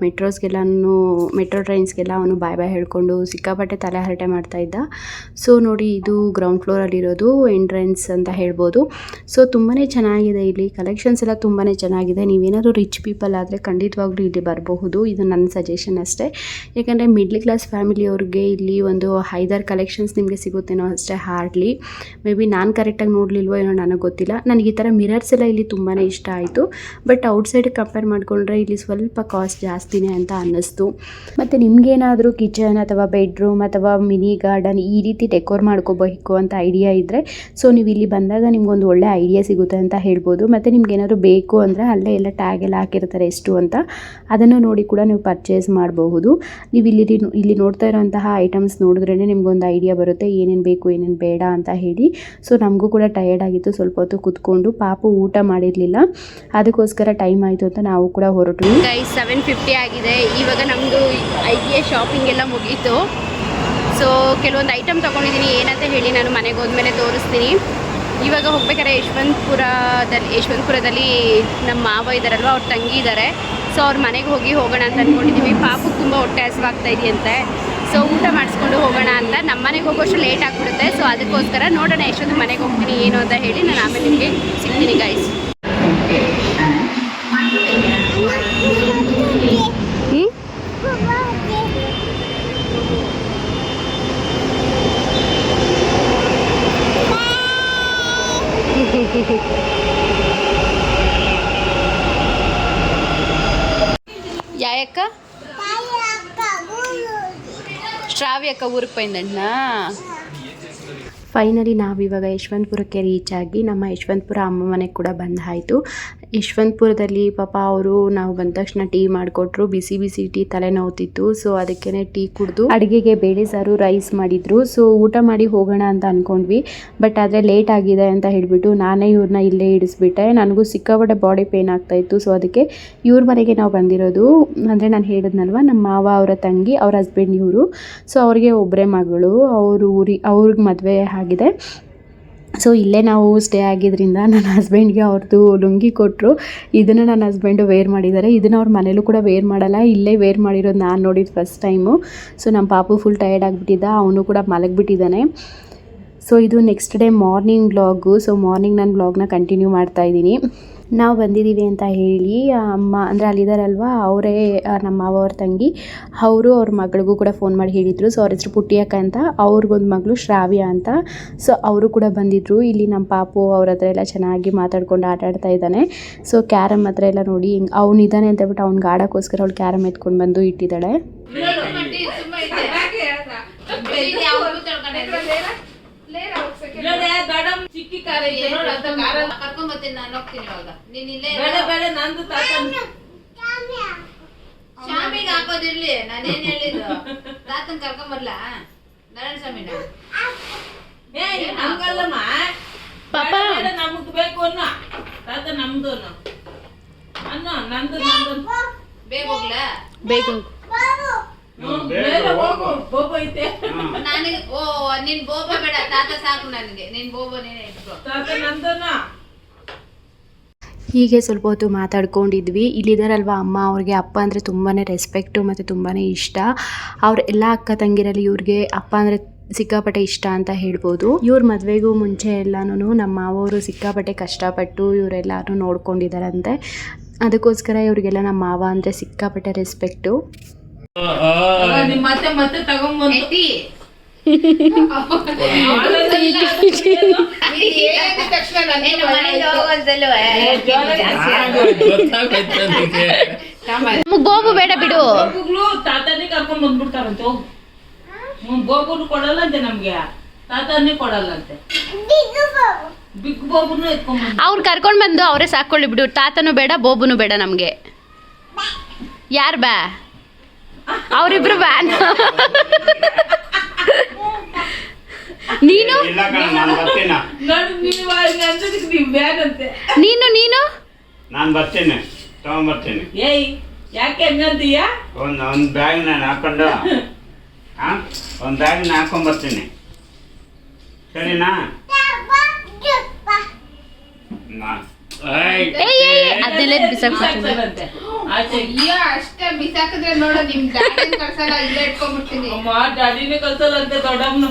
ಮೆಟ್ರೋ ಟ್ರೈನ್ಸ್ಗೆಲ್ಲ ಅವನು ಬಾಯ್ ಬಾಯ್ ಹೇಳ್ಕೊಂಡು ಸಿಕ್ಕಾಪಟ್ಟೆ ತಲೆ ಹರಟೆ ಮಾಡ್ತಾ ಇದ್ದ. ಸೊ ನೋಡಿ, ಇದು ಗ್ರೌಂಡ್ ಫ್ಲೋರಲ್ಲಿರೋದು ಎಂಟ್ರೆನ್ಸ್ ಅಂತ ಹೇಳ್ಬೋದು. ಸೊ ತುಂಬಾ ಚೆನ್ನಾಗಿದೆ, ಇಲ್ಲಿ ಕಲೆಕ್ಷನ್ಸ್ ಎಲ್ಲ ತುಂಬಾ ಚೆನ್ನಾಗಿದೆ. ನೀವೇನಾದರೂ ರಿಚ್ ಪೀಪಲ್ ಆದರೆ ಖಂಡಿತವಾಗ್ಲೂ ಇಲ್ಲಿ ಬರಬಹುದು. ಇದು ನನ್ನ ಸಜೆಷನ್ ಅಷ್ಟೇ. ಯಾಕಂದರೆ ಮಿಡ್ಲ್ ಕ್ಲಾಸ್ ಫ್ಯಾಮಿಲಿಯವ್ರಿಗೆ ಇಲ್ಲಿ ಒಂದು 5-6 ಕಲೆಕ್ಷನ್ಸ್ ನಿಮಗೆ ಸಿಗುತ್ತೇನೋ ಅಷ್ಟೇ, ಹಾರ್ಡ್ಲಿ. ಮೇ ಬಿ ನಾನು ಕರೆಕ್ಟಾಗಿ ನೋಡಲಿಲ್ವೋ ಏನೋ ನನಗೆ ಗೊತ್ತಿಲ್ಲ. ನನಗೆ ಈ ಥರ ಮಿರರ್ಸ್ ಎಲ್ಲ ಇಲ್ಲಿ ತುಂಬಾ ಇಷ್ಟ ಆಯಿತು. ಬಟ್ ಔಟ್ಸೈಡ್ ಕಂಪೇರ್ ಮಾಡಿಕೊಂಡ್ರೆ ಇಲ್ಲಿ ಸ್ವಲ್ಪ ಕಾಸ್ಟ್ ಜಾಸ್ತಿನೇ ಅಂತ ಅನ್ನಿಸ್ತು. ಮತ್ತು ನಿಮಗೇನಾದರೂ ಕಿಚನ್ ಅಥವಾ ಬೆಡ್ರೂಮ್ ಅಥವಾ ಮಿನಿ ಗಾರ್ಡನ್ ಈ ರೀತಿ ಡೆಕೋರ್ ಮಾಡ್ಕೋಬೇಕು ಅಂತ ಐಡಿಯಾ ಇದ್ದರೆ, ಸೊ ನೀವು ಇಲ್ಲಿ ಬಂದಾಗ ನಿಮ್ಗೊಂದು ಒಳ್ಳೆ ಐಡಿಯಾ ಸಿಗುತ್ತೆ ಅಂತ ಹೇಳ್ಬೋದು. ಮತ್ತು ನಿಮ್ಗೇನಾದರೂ ಬೇಕು ಅಂದರೆ ಅಲ್ಲೇ ಎಲ್ಲ ಟ್ಯಾಗ್ ಎಲ್ಲ ಹಾಕಿರ್ತಾರೆ ಎಷ್ಟು ಅಂತ, ಅದನ್ನು ನೋಡಿ ಕೂಡ ನೀವು ಪರ್ಚೇಸ್ ಮಾಡಬಹುದು. ನೀವು ಇಲ್ಲಿ ನೋಡ್ತಾ ಇರೋಂತಹ ಐಟಮ್ಸ್ ನೋಡಿದ್ರೇ ನಿಮ್ಗೊಂದು ಐಡಿಯಾ ಬರುತ್ತೆ ಏನೇನು ಬೇಕು ಏನೇನು ಬೇಡ ಅಂತ ಹೇಳಿ. ಸೊ ನಮಗೂ ಕೂಡ ಟಯರ್ಡ್ ಆಗಿತ್ತು, ಸ್ವಲ್ಪ ಹೊತ್ತು ಕೂತ್ಕೊಂಡು. ಪಾಪು ಊಟ ಮಾಡಿರಲಿಲ್ಲ, ಅದಕ್ಕೋಸ್ಕರ ಟೈಮ್ ಆಯಿತು ಅಂತ ನಾವು ಕೂಡ ಹೊರಟ್ವಿ. ಗೈಸ್ 7:50 ಆಗಿದೆ. ಇವಾಗ ನಮ್ಮದು ಐಕಿಯಾ ಶಾಪಿಂಗ್ ಎಲ್ಲ ಮುಗೀತು. ಸೊ ಕೆಲವೊಂದು ಐಟಮ್ ತೊಗೊಂಡಿದ್ದೀನಿ, ಏನಂತ ಹೇಳಿ ನಾನು ಮನೆಗೆ ಹೋದ್ಮೇಲೆ ತೋರಿಸ್ತೀನಿ. ಇವಾಗ ಹೋಗ್ಬೇಕಾದ್ರೆ ಯಶವಂತಪುರದಲ್ಲಿ ನಮ್ಮ ಮಾವ ಇದ್ದಾರಲ್ವ, ಅವ್ರ ತಂಗಿ ಇದ್ದಾರೆ. ಸೊ ಅವ್ರ ಮನೆಗೆ ಹೋಗೋಣ ಅಂತ ಅಂದ್ಕೊಂಡಿದ್ದೀವಿ. ಪಾಪಕ್ಕೆ ತುಂಬ ಹೊಟ್ಟೆ ಹಸಿವಾಗ್ತಾ ಇದೆಯಂತೆ. ಸೊ ಊಟ ಮಾಡಿಸ್ಕೊಂಡು ಹೋಗೋಣ ಅಂತ. ನಮ್ಮ ಮನೆಗೆ ಹೋಗೋಷ್ಟು ಲೇಟ್ ಆಗಿಬಿಡುತ್ತೆ. ಸೊ ಅದಕ್ಕೋಸ್ಕರ ನೋಡೋಣ ಎಷ್ಟೊಂದು ಮನೆಗೆ ಹೋಗ್ತೀನಿ ಏನು ಅಂತ ಹೇಳಿ ನಾನು ಆಮೇಲೆ ನಿಮಗೆ ಸಿಗ್ತೀನಿ ಗೈಸ್. ಯಾಯಕ್ಕ ಶ್ರಾವ್ಯಕ್ಕ ಊರಿಗೆ ಪೈಂದಣ್ಣ. ಫೈನಲಿ ನಾವಿವಾಗ ಯಶವಂತಪುರಕ್ಕೆ ರೀಚ್ ಆಗಿ ನಮ್ಮ ಯಶವಂತಪುರ ಅಮ್ಮ ಮನೆಗೆ ಕೂಡ ಬಂದಾಯಿತು. ಯಶವಂತಪುರದಲ್ಲಿ ಪಾಪ ಅವರು ನಾವು ಬಂದ ತಕ್ಷಣ ಟೀ ಮಾಡಿಕೊಟ್ರು. ಬಿಸಿ ಬಿಸಿ ಟೀ ತಲೆನೋವ್ತಿತ್ತು. ಸೊ ಅದಕ್ಕೇ ಟೀ ಕುಡಿದು ಅಡುಗೆಗೆ ಬೇಳೆ ಸಾರು ರೈಸ್ ಮಾಡಿದರು. ಸೊ ಊಟ ಮಾಡಿ ಹೋಗೋಣ ಅಂತ ಅಂದ್ಕೊಂಡ್ವಿ. ಬಟ್ ಆದರೆ ಲೇಟ್ ಆಗಿದೆ ಅಂತ ಹೇಳಿಬಿಟ್ಟು ನಾನೇ ಇವ್ರನ್ನ ಇಲ್ಲೇ ಇಡಿಸ್ಬಿಟ್ಟೆ. ನನಗೂ ಸಿಕ್ಕಾಪಟ್ಟೆ ಬಾಡಿ ಪೇನ್ ಆಗ್ತಾಯಿತ್ತು. ಸೊ ಅದಕ್ಕೆ ಇವ್ರ ಮನೆಗೆ ನಾವು ಬಂದಿರೋದು. ಅಂದರೆ ನಾನು ಹೇಳಿದ್ನಲ್ವ, ನಮ್ಮ ಮಾವ ಅವರ ತಂಗಿ, ಅವ್ರ ಹಸ್ಬೆಂಡ್ ಇವರು. ಸೊ ಅವ್ರಿಗೆ ಒಬ್ಬರೇ ಮಗಳು, ಅವ್ರಿಗೆ ಮದುವೆ ಆಗಿದೆ. ಸೊ ಇಲ್ಲೇ ನಾವು ಸ್ಟೇ ಆಗಿದ್ದರಿಂದ ನನ್ನ ಹಸ್ಬೆಂಡ್ಗೆ ಅವ್ರದ್ದು ಲುಂಗಿ ಕೊಟ್ಟರು. ಇದನ್ನು ನನ್ನ ಹಸ್ಬೆಂಡು ವೇರ್ ಮಾಡಿದ್ದಾರೆ. ಇದನ್ನು ಅವ್ರ ಮನೇಲೂ ಕೂಡ ವೇರ್ ಮಾಡಲ್ಲ, ಇಲ್ಲೇ ವೇರ್ ಮಾಡಿರೋದು ನಾನು ನೋಡಿದ್ದು ಫಸ್ಟ್ ಟೈಮು. ಸೊ ನಮ್ಮ ಪಾಪು ಫುಲ್ ಟಯರ್ಡ್ ಆಗಿಬಿಟ್ಟಿದ್ದ, ಅವನು ಕೂಡ ಮಲಗಿಬಿಟ್ಟಿದ್ದಾನೆ. ಸೊ ಇದು next day morning vlog. So morning ನಾನು ವ್ಲಾಗ್ನ ಕಂಟಿನ್ಯೂ ಮಾಡ್ತಾಯಿದ್ದೀನಿ. ನಾವು ಬಂದಿದ್ದೀವಿ ಅಂತ ಹೇಳಿ ಅಮ್ಮ ಅಂದರೆ ಅಲ್ಲಿದ್ದಾರಲ್ವ, ಅವರೇ ನಮ್ಮ ಮಾವ ಅವ್ರ ತಂಗಿ, ಅವರು ಅವ್ರ ಮಗಳಿಗೂ ಕೂಡ ಫೋನ್ ಮಾಡಿ ಹೇಳಿದರು. ಸೊ ಅವ್ರ ಹೆಸರು ಪುಟ್ಟಿಯಕ್ಕ ಅಂತ, ಅವ್ರಿಗೊಂದು ಮಗಳು ಶ್ರಾವ್ಯ ಅಂತ. ಸೊ ಅವರು ಕೂಡ ಬಂದಿದ್ದರು. ಇಲ್ಲಿ ನಮ್ಮ ಪಾಪು ಅವ್ರ ಹತ್ರ ಎಲ್ಲ ಚೆನ್ನಾಗಿ ಮಾತಾಡ್ಕೊಂಡು ಆಟಾಡ್ತಾ ಇದ್ದಾನೆ. ಸೊ ಕ್ಯಾರಮ್ ಹತ್ರ ಎಲ್ಲ ನೋಡಿ ಅವನಿದ್ದಾನೆ ಅಂತ ಹೇಳ್ಬಿಟ್ಟು ಅವ್ನಿಗೆ ಆಡೋಕ್ಕೋಸ್ಕರ ಅವಳು ಕ್ಯಾರಮ್ ಎತ್ಕೊಂಡು ಬಂದು ಇಟ್ಟಿದ್ದಾಳೆ. ಚಿಕ್ಕಿ ಕಾರ ಕರ್ಕೊಂಬತ್ತೀನಿ ನಾನು, ಹೋಗ್ತೀನಿ ಇವಾಗ. ನೀನ್ ಇಲ್ಲೇ ಬೇಡ ನಂದು ಶಾಮಿಗೆ ಹಾಕೋದಿರ್ಲಿ. ನಾನೇನ್ ಹೇಳಿದ್ದು, ತಾತನ್ ಕರ್ಕೊಂಬರ್ಲ ನಾರಾಯಣ ಸ್ವಾಮಿನ. ಹಂಗಲ್ಲಮ್ಮ ಪಾಪ, ನಮಗ್ ಬೇಕು ಅನ್ನೋ ತಾತ, ನಮ್ದು ಅನ್ನೋ ನಂದು ಬೇಗ ಹೋಗ್ಲ, ಬೇಗ ನನಗೆ. ಓ ನಿನ್ ಬೋಬ ಬೇಡ, ತಾತ ಸಾಕು ನನಗೆ. ನಿನ್ ಬೋಬ ನೀನೇ ಇಟ್ಕೋ, ತಾತ ನಂದನ. ಹೀಗೆ ಸ್ವಲ್ಪ ಹೊತ್ತು ಮಾತಾಡ್ಕೊಂಡಿದ್ವಿ. ಇಲ್ಲಿದ್ದಾರಲ್ವ ಅಮ್ಮ, ಅವ್ರಿಗೆ ಅಪ್ಪ ಅಂದರೆ ತುಂಬಾ ರೆಸ್ಪೆಕ್ಟು ಮತ್ತು ತುಂಬಾ ಇಷ್ಟ. ಅವ್ರ ಎಲ್ಲ ಅಕ್ಕ ತಂಗಿರಲ್ಲಿ ಇವ್ರಿಗೆ ಅಪ್ಪ ಅಂದರೆ ಸಿಕ್ಕಾಪಟ್ಟೆ ಇಷ್ಟ ಅಂತ ಹೇಳ್ಬೋದು. ಇವ್ರ ಮದುವೆಗೂ ಮುಂಚೆ ಎಲ್ಲನೂ ನಮ್ಮ ಮಾವರು ಸಿಕ್ಕಾಪಟ್ಟೆ ಕಷ್ಟಪಟ್ಟು ಇವರೆಲ್ಲರೂ ನೋಡ್ಕೊಂಡಿದ್ದಾರಂತೆ. ಅದಕ್ಕೋಸ್ಕರ ಇವ್ರಿಗೆಲ್ಲ ನಮ್ಮ ಮಾವ ಅಂದರೆ ಸಿಕ್ಕಾಪಟ್ಟೆ ರೆಸ್ಪೆಕ್ಟು. ಮತ್ತೆ ತಗೊಂಡ್ಬಂದು ಗೋಬು ಬೇಡ ಬಿಡು, ತಾತನೇ ಕರ್ಕೊಂಡ್ ಬಂದ್ಬಿಡ್ತಾರಂತೆ. ಗೋಬುನು ಕೊಡಲ್ಲಂತೆ ನಮ್ಗೆ, ತಾತನೇ ಕೊಡಲ್ಲಂತೆ. ಬಿಗ್ ಬಾಬುನು ಎತ್ಕೊಂಡ್ಬಂದು ಅವ್ರು ಕರ್ಕೊಂಡು ಬಂದು ಅವರೇ ಸಾಕೊಳ್ಳಿ ಬಿಡು. ತಾತನೂ ಬೇಡ ಬೋಬುನು ಬೇಡ ನಮಗೆ. ಯಾರು ಬಾ ಅವರಿಬ್ರು ಬಾ. ನೀನು ನಾನು ನೀವು ಅಂಜೋದಕ್ಕೆ ನೀವು ಬ್ಯಾನ್ ಅಂತೆ. ನೀನು ನಾನು ಬರ್ತೀನಿ, ತಗೊಂಬರ್ತೀನಿ. ಏಯ್ ಯಾಕೆ ಹಂಗಂತೀಯ? ಒಂದು ಬ್ಯಾಗ್ ನಾನು ಹಾಕೊಂಡು ಒಂದು ಬ್ಯಾಗ್ನ ಹಾಕೊಂಬರ್ತೀನಿ, ಸರಿನಾ? ಅದೆಲ್ಲ ಬಿಸಾಕ್ಬಿಡ್ತೀನಿ. ಬಿಸಾಕ್ತಾರಂತೆ. ಆಚೆ ಅಯ್ಯೋ ಅಷ್ಟೇ ಬಿಸಾಕಿದ್ರೆ ನೋಡು ನಿಮ್ ಗಾಡಿ ಕಳ್ಸಲ್ಲ, ಇಲ್ಲೇ ಇಟ್ಕೊಂಡ್ಬಿಡ್ತೀನಿ. ಅಮ್ಮ ಡ್ಯಾಡಿನೇ ಕಳ್ಸಲ್ಲಂತೆ ದೊಡ್ಡಮ್ಮನು.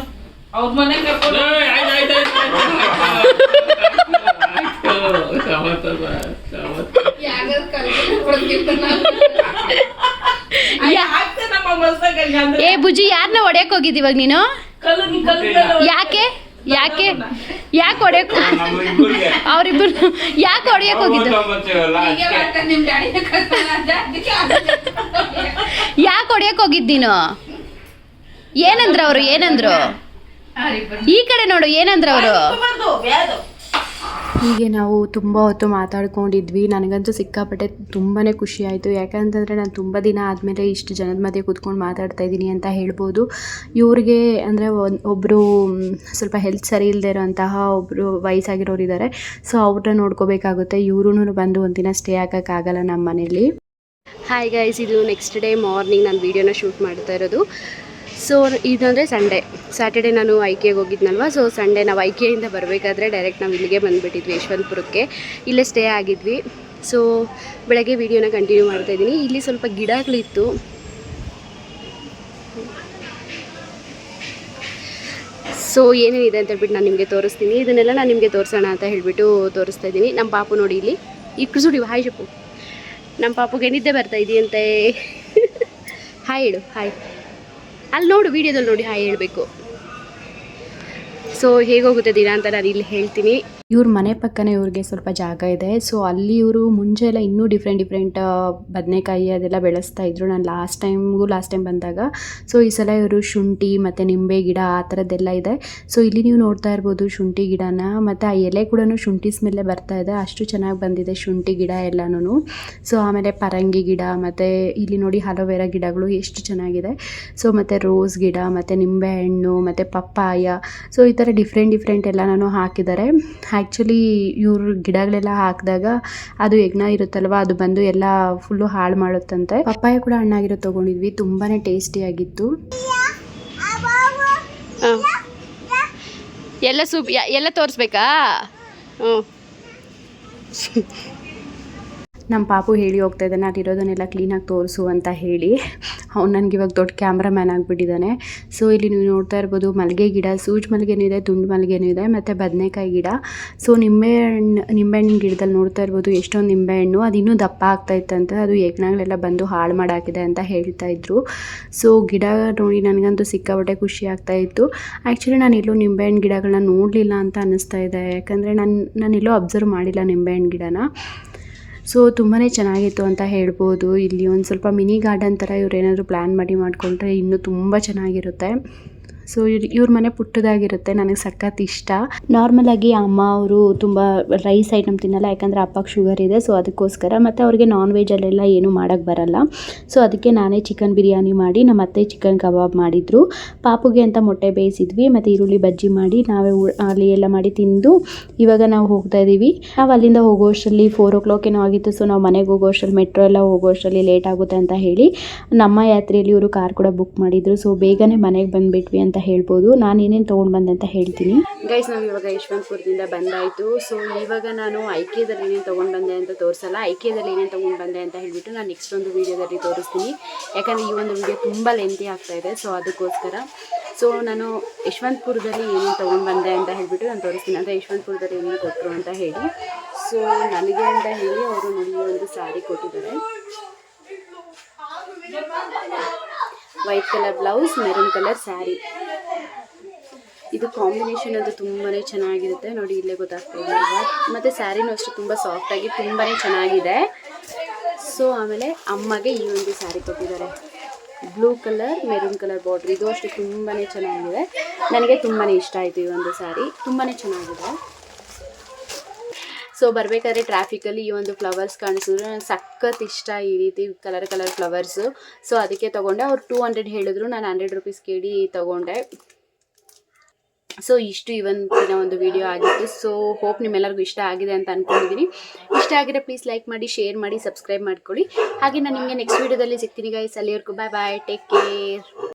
ಅವ್ರ ಮನೆ ಕರ್ಕೊಂಡು ಯಾವ್ದಾದ್ರು ಕಳ್ಸಿ ಕೊಡ್ತಿರ್ತಾನ. ನಮ್ಮ ಮಸ್ತಾಗ ಹಂಗಂದ್ರೆ ಏ ಬುಜ್ಜಿ, ಯಾರನ್ನ ಹೊಡ್ಯಕ್ ಹೋಗಿದ್ ಇವಾಗ ನೀನು? ಕಲ್ಲು ಯಾಕೆ ಹೊಡ್ಯಕ್ ಅವ್ರಿಬ್ರು ಯಾಕೆ ಹೊಡ್ಯಕ್ ಹೋಗಿದ್ದು? ಹೀಗೆ ಮಾಡ್ತಾರೆ ನಿಮ್ ಗಾಡಿನ ಕಳ್ಸಲ್ಲ ಅಂತ, ಅದಕ್ಕೆ ಯಾಕೆ ಹೊಡ್ಯಕ್ ಹೋಗಿದ್ ನೀನು? ಏನಂದ್ರ ಅವರು? ಈ ಕಡೆ ನೋಡು, ಏನಂದ್ರ ಅವರು? ಹೀಗೆ ನಾವು ತುಂಬ ಹೊತ್ತು ಮಾತಾಡ್ಕೊಂಡಿದ್ವಿ. ನನಗಂತೂ ಸಿಕ್ಕಾಪಟ್ಟೆ ತುಂಬಾ ಖುಷಿ ಆಯಿತು. ಯಾಕಂತಂದರೆ ನಾನು ತುಂಬ ದಿನ ಆದಮೇಲೆ ಇಷ್ಟು ಜನದ ಮಧ್ಯೆ ಕೂತ್ಕೊಂಡು ಮಾತಾಡ್ತಾ ಇದ್ದೀನಿ ಅಂತ ಹೇಳ್ಬೋದು. ಇವ್ರಿಗೆ ಅಂದರೆ ಒಬ್ಬರು ಸ್ವಲ್ಪ ಹೆಲ್ತ್ ಸರಿ ಇಲ್ಲದೆ ಇರೋಂತಹ ಒಬ್ಬರು ವಯಸ್ಸಾಗಿರೋರು ಇದ್ದಾರೆ. ಸೊ ಅವ್ರನ್ನ ನೋಡ್ಕೋಬೇಕಾಗುತ್ತೆ. ಇವ್ರೂ ಬಂದು ಒಂದಿನ ಸ್ಟೇ ಆಗೋಕ್ಕಾಗಲ್ಲ ನಮ್ಮ ಮನೇಲಿ. ಹಾಯ್ ಗೈಸ್, ಇದು ನೆಕ್ಸ್ಟ್ ಡೇ ಮಾರ್ನಿಂಗ್ ನಾನು ವೀಡಿಯೋನ ಶೂಟ್ ಮಾಡ್ತಾ ಇರೋದು. ಸೊ ಇದಂದರೆ ಸ್ಯಾಟರ್ಡೇ ನಾನು ಐಕೆಗೆ ಹೋಗಿದ್ನಲ್ವ. ಸೊ ಸಂಡೇ ನಾವು ಐಕೆಯಿಂದ ಬರಬೇಕಾದ್ರೆ ಡೈರೆಕ್ಟ್ ನಾವು ಇಲ್ಲಿಗೆ ಬಂದುಬಿಟ್ಟಿದ್ವಿ, ಯಶವಂತಪುರಕ್ಕೆ. ಇಲ್ಲೇ ಸ್ಟೇ ಆಗಿದ್ವಿ. ಸೊ ಬೆಳಗ್ಗೆ ವೀಡಿಯೋನ ಕಂಟಿನ್ಯೂ ಮಾಡ್ತಾಯಿದ್ದೀನಿ. ಇಲ್ಲಿ ಸ್ವಲ್ಪ ಗಿಡಗಳಿತ್ತು. ಸೊ ಏನೇನಿದೆ ಅಂತ ಹೇಳ್ಬಿಟ್ಟು ನಾನು ನಿಮಗೆ ತೋರಿಸ್ತೀನಿ. ಇದನ್ನೆಲ್ಲ ನಾನು ನಿಮಗೆ ತೋರಿಸೋಣ ಅಂತ ಹೇಳಿಬಿಟ್ಟು ತೋರಿಸ್ತಾ ಇದ್ದೀನಿ. ನಮ್ಮ ಪಾಪು ನೋಡಿ ಇಲ್ಲಿ ಸುಡಿ ಹಾಯ್ ಶಪ್ಪು. ನಮ್ಮ ಪಾಪುಗೆ ನಿದ್ದೆ ಬರ್ತಾ ಇದೆಯಂತೆ. ಹಾಯ್ ಹೇಳು, ಹಾಯ್. ಅಲ್ಲಿ ನೋಡು, ವೀಡಿಯೋದಲ್ಲಿ ನೋಡಿ ಹಾಯ್ ಹೇಳಬೇಕು. ಸೊ ಹೇಗೋಗುತ್ತೆ ದಿನ ಅಂತ ನಾನು ಇಲ್ಲಿ ಹೇಳ್ತೀನಿ. ಇವ್ರ ಮನೆ ಪಕ್ಕನೇ ಇವ್ರಿಗೆ ಸ್ವಲ್ಪ ಜಾಗ ಇದೆ. ಸೊ ಅಲ್ಲಿ ಇವರು ಮುಂಚೆ ಎಲ್ಲ ಇನ್ನೂ ಡಿಫ್ರೆಂಟ್ ಬದನೆಕಾಯಿ ಅದೆಲ್ಲ ಬೆಳೆಸ್ತಾ ಇದ್ರು. ನಾನು ಲಾಸ್ಟ್ ಟೈಮ್ ಬಂದಾಗ. ಸೊ ಈ ಸಲ ಇವರು ಶುಂಠಿ ಮತ್ತು ನಿಂಬೆ ಗಿಡ ಆ ಥರದ್ದೆಲ್ಲ ಇದೆ. ಸೊ ಇಲ್ಲಿ ನೀವು ನೋಡ್ತಾ ಇರ್ಬೋದು ಶುಂಠಿ ಗಿಡನ. ಮತ್ತು ಆ ಎಲೆ ಕೂಡ ಶುಂಠಿ ಸ್ಮೆಲ್ಲೇ ಬರ್ತಾ ಇದೆ, ಅಷ್ಟು ಚೆನ್ನಾಗಿ ಬಂದಿದೆ ಶುಂಠಿ ಗಿಡ ಎಲ್ಲನೂ. ಸೊ ಆಮೇಲೆ ಪರಂಗಿ ಗಿಡ, ಮತ್ತು ಇಲ್ಲಿ ನೋಡಿ ಅಲೋವೆರಾ ಗಿಡಗಳು ಎಷ್ಟು ಚೆನ್ನಾಗಿದೆ. ಸೊ ಮತ್ತು ರೋಸ್ ಗಿಡ, ಮತ್ತು ನಿಂಬೆಹಣ್ಣು, ಮತ್ತು ಪಪ್ಪಾಯ. ಸೊ ಈ ಥರ ಡಿಫ್ರೆಂಟ್ ಎಲ್ಲನೂ ಹಾಕಿದ್ದಾರೆ. ಆ್ಯಕ್ಚುಲಿ ಇವ್ರ ಗಿಡಗಳೆಲ್ಲ ಹಾಕಿದಾಗ ಅದು ಯಜ್ಞ ಇರುತ್ತಲ್ವ, ಅದು ಬಂದು ಎಲ್ಲ ಫುಲ್ಲು ಹಾಳು ಮಾಡುತ್ತಂತೆ. ಪಪ್ಪಾಯ ಕೂಡ ಹಣ್ಣಾಗಿರೋ ತೊಗೊಂಡಿದ್ವಿ, ತುಂಬಾ ಟೇಸ್ಟಿಯಾಗಿತ್ತು. ಎಲ್ಲ ತೋರಿಸ್ಬೇಕಾ? ಹ್ಞೂ. ನಮ್ಮ ಪಾಪು ಹೇಳಿ ಹೋಗ್ತಾ ಇದ್ದಾನೆ, ಅಲ್ಲಿರೋದನ್ನೆಲ್ಲ ಕ್ಲೀನಾಗಿ ತೋರಿಸು ಅಂತ ಹೇಳಿ. ಅವ್ನು ನನಗೆ ಇವಾಗ ದೊಡ್ಡ ಕ್ಯಾಮ್ರಾಮ್ಯಾನ್ ಆಗಿಬಿಟ್ಟಿದ್ದಾನೆ. ಸೊ ಇಲ್ಲಿ ನೀವು ನೋಡ್ತಾ ಇರ್ಬೋದು ಮಲ್ಲಿಗೆ ಗಿಡ, ಸೂಜ್ ಮಲ್ಲಿಗೆನೂ ಇದೆ, ತುಂಡು ಮಲ್ಲಿಗೆನೂ ಇದೆ, ಮತ್ತು ಬದನೆಕಾಯಿ ಗಿಡ. ಸೊ ನಿಂಬೆಹಣ್ಣಿನ ಗಿಡದಲ್ಲಿ ನೋಡ್ತಾ ಇರ್ಬೋದು ಎಷ್ಟೊಂದು ನಿಂಬೆಹಣ್ಣು. ಅದು ಇನ್ನೂ ದಪ್ಪ ಆಗ್ತಾ ಇತ್ತಂತೆ, ಅದು ಯಜ್ಞಗಳೆಲ್ಲ ಬಂದು ಹಾಳು ಮಾಡಾಕಿದೆ ಅಂತ ಹೇಳ್ತಾ ಇದ್ರು. ಸೊ ಗಿಡ ನೋಡಿ ನನಗಂತೂ ಸಿಕ್ಕಾಪಟ್ಟೆ ಖುಷಿ ಆಗ್ತಾಯಿತ್ತು. ಆ್ಯಕ್ಚುಲಿ ನಾನು ಎಲ್ಲೂ ನಿಂಬೆಹಣ್ಣು ಗಿಡಗಳನ್ನ ನೋಡಲಿಲ್ಲ ಅಂತ ಅನ್ನಿಸ್ತಾ ಇದೆ. ಯಾಕಂದರೆ ನಾನೆಲ್ಲೂ ಅಬ್ಸರ್ವ್ ಮಾಡಿಲ್ಲ ನಿಂಬೆಹಣ್ಣು ಗಿಡನ. ಸೊ ತುಂಬಾ ಚೆನ್ನಾಗಿತ್ತು ಅಂತ ಹೇಳ್ಬೋದು. ಇಲ್ಲಿ ಒಂದು ಸ್ವಲ್ಪ ಮಿನಿ ಗಾರ್ಡನ್ ಥರ ಇವ್ರೇನಾದರೂ ಪ್ಲ್ಯಾನ್ ಮಾಡಿಕೊಂಡ್ರೆ ಇನ್ನೂ ತುಂಬ ಚೆನ್ನಾಗಿರುತ್ತೆ. ಸೊ ಇವ್ರ ಮನೆ ಪುಟ್ಟದಾಗಿರುತ್ತೆ, ನನಗೆ ಸಖತ್ ಇಷ್ಟ. ನಾರ್ಮಲಾಗಿ ಅಮ್ಮ ಅವರು ತುಂಬ ರೈಸ್ ಐಟಮ್ ತಿನ್ನಲ್ಲ, ಯಾಕಂದರೆ ಅಪ್ಪಗೆ ಶುಗರ್ ಇದೆ. ಸೊ ಅದಕ್ಕೋಸ್ಕರ, ಮತ್ತು ಅವ್ರಿಗೆ ನಾನ್ ವೆಜ್ಜಲ್ಲೆಲ್ಲ ಏನೂ ಮಾಡೋಕ್ಕೆ ಬರಲ್ಲ. ಸೊ ಅದಕ್ಕೆ ನಾನೇ ಚಿಕನ್ ಬಿರಿಯಾನಿ ಮಾಡಿ, ನಮ್ಮ ಅತ್ತೆ ಚಿಕನ್ ಕಬಾಬ್ ಮಾಡಿದರು. ಪಾಪುಗೆ ಅಂತ ಮೊಟ್ಟೆ ಬೇಯಿಸಿದ್ವಿ, ಮತ್ತು ಈರುಳ್ಳಿ ಬಜ್ಜಿ ಮಾಡಿ ನಾವೇ ಅಲ್ಲಿ ಎಲ್ಲ ಮಾಡಿ ತಿಂದು ಇವಾಗ ನಾವು ಹೋಗ್ತಾ ಇದ್ದೀವಿ. ನಾವು ಅಲ್ಲಿಂದ ಹೋಗೋಷ್ಟರಲ್ಲಿ 4 o'clock ಏನೋ ಆಗಿತ್ತು. ಸೊ ನಾವು ಮನೆಗೆ ಹೋಗೋಷ್ಟರಲ್ಲಿ ಮೆಟ್ರೋ ಎಲ್ಲ ಹೋಗೋಷ್ಟರಲ್ಲಿ ಲೇಟ್ ಆಗುತ್ತೆ ಅಂತ ಹೇಳಿ ನಮ್ಮ ಯಾತ್ರೆಯಲ್ಲಿ ಇವರು ಕಾರ್ ಕೂಡ ಬುಕ್ ಮಾಡಿದರು. ಸೊ ಬೇಗನೆ ಮನೆಗೆ ಬಂದುಬಿಟ್ವಿ ಅಂತ ಹೇಳ್ಬೋದು. ನಾನು ಏನೇನು ತೊಗೊಂಡು ಬಂದೆ ಅಂತ ಹೇಳ್ತೀನಿ. ಗೈಸ್, ನಾವು ಇವಾಗ ಯಶವಂತಪುರದಿಂದ ಬಂದಾಯಿತು. ಸೊ ಇವಾಗ ನಾನು ಐಕೆದಲ್ಲಿ ಏನೇನು ತೊಗೊಂಡು ಬಂದೆ ಅಂತ ತೋರಿಸಲ್ಲ, ಐಕೆದಲ್ಲಿ ಏನೇನು ತೊಗೊಂಡು ಬಂದೆ ಅಂತ ಹೇಳಿಬಿಟ್ಟು ನಾನು ನೆಕ್ಸ್ಟ್ ಒಂದು ವೀಡಿಯೋದಲ್ಲಿ ತೋರಿಸ್ತೀನಿ. ಯಾಕಂದರೆ ಈ ಒಂದು ವೀಡಿಯೋ ತುಂಬ ಲೆಂತಿ ಆಗ್ತಾಯಿದೆ. ಸೊ ಅದಕ್ಕೋಸ್ಕರ ಸೊ ನಾನು ಯಶವಂತಪುರದಲ್ಲಿ ಏನೇನು ತೊಗೊಂಡು ಬಂದೆ ಅಂತ ಹೇಳಿಬಿಟ್ಟು ನಾನು ತೋರಿಸ್ತೀನಿ. ಅಂದರೆ ಯಶವಂತಪುರದಲ್ಲಿ ಏನೇನು ಕೊಟ್ಟರು ಅಂತ ಹೇಳಿ. ಸೊ ನನಗೆ ಅಂತ ಹೇಳಿ ಅವರು ನೋಡಿ ಒಂದು ಸ್ಯಾರಿ ಕೊಟ್ಟಿದ್ದಾರೆ. White colour blouse, maroon colour sari. ಇದು ಕಾಂಬಿನೇಷನ್ ಅದು ತುಂಬಾ ಚೆನ್ನಾಗಿರುತ್ತೆ ನೋಡಿ, ಇಲ್ಲೇ ಗೊತ್ತಾಗ್ತಾ ಇದೆ ಅಲ್ವಾ. ಮತ್ತು ಸ್ಯಾರಿನೂ ಅಷ್ಟು ತುಂಬ ಸಾಫ್ಟಾಗಿ ತುಂಬಾ ಚೆನ್ನಾಗಿದೆ. ಸೊ ಆಮೇಲೆ ಅಮ್ಮಗೆ ಈ ಒಂದು ಸ್ಯಾರಿ ಕೊಟ್ಟಿದ್ದಾರೆ, blue colour maroon colour border. ಇದು ಅಷ್ಟು ತುಂಬಾ ಚೆನ್ನಾಗಿದೆ, ನನಗೆ ತುಂಬಾ ಇಷ್ಟ ಆಯಿತು ಈ ಒಂದು ಸ್ಯಾರಿ, ತುಂಬಾ ಚೆನ್ನಾಗಿದೆ. ಸೊ ಬರಬೇಕಾದ್ರೆ ಟ್ರಾಫಿಕಲ್ಲಿ ಈ ಒಂದು ಫ್ಲವರ್ಸ್ ಕಾಣಿಸಿದ್ರು ನನಗೆ ಸಖತ್ ಇಷ್ಟ ಈ ರೀತಿ ಕಲರ್ ಫ್ಲವರ್ಸು. ಸೊ ಅದಕ್ಕೆ ತೊಗೊಂಡೆ. ಅವ್ರು 200 ಹೇಳಿದ್ರು, ನಾನು 100 ರುಪೀಸ್ ಕೇಳಿ ತೊಗೊಂಡೆ. ಸೊ ಇಷ್ಟು ಇವತ್ತಿನ ಒಂದು ವಿಡಿಯೋ ಆಗಿತ್ತು. ಸೊ ಹೋಪ್ ನಿಮ್ಮೆಲ್ಲರಿಗೂ ಇಷ್ಟ ಆಗಿದೆ ಅಂತ ಅಂದ್ಕೊಂಡಿದ್ದೀನಿ. ಇಷ್ಟ ಆಗಿದ್ರೆ ಪ್ಲೀಸ್ ಲೈಕ್ ಮಾಡಿ, ಶೇರ್ ಮಾಡಿ, ಸಬ್ಸ್ಕ್ರೈಬ್ ಮಾಡ್ಕೊಳ್ಳಿ. ಹಾಗೆ ನಾನು ನಿಮಗೆ ನೆಕ್ಸ್ಟ್ ವೀಡಿಯೋದಲ್ಲಿ ಸಿಗ್ತೀನಿ ಗೈಸ್. ಅಲ್ಲಿವರೆಗೂ ಬಾಯ್ ಬಾಯ್, ಟೇಕ್ ಕೇರ್.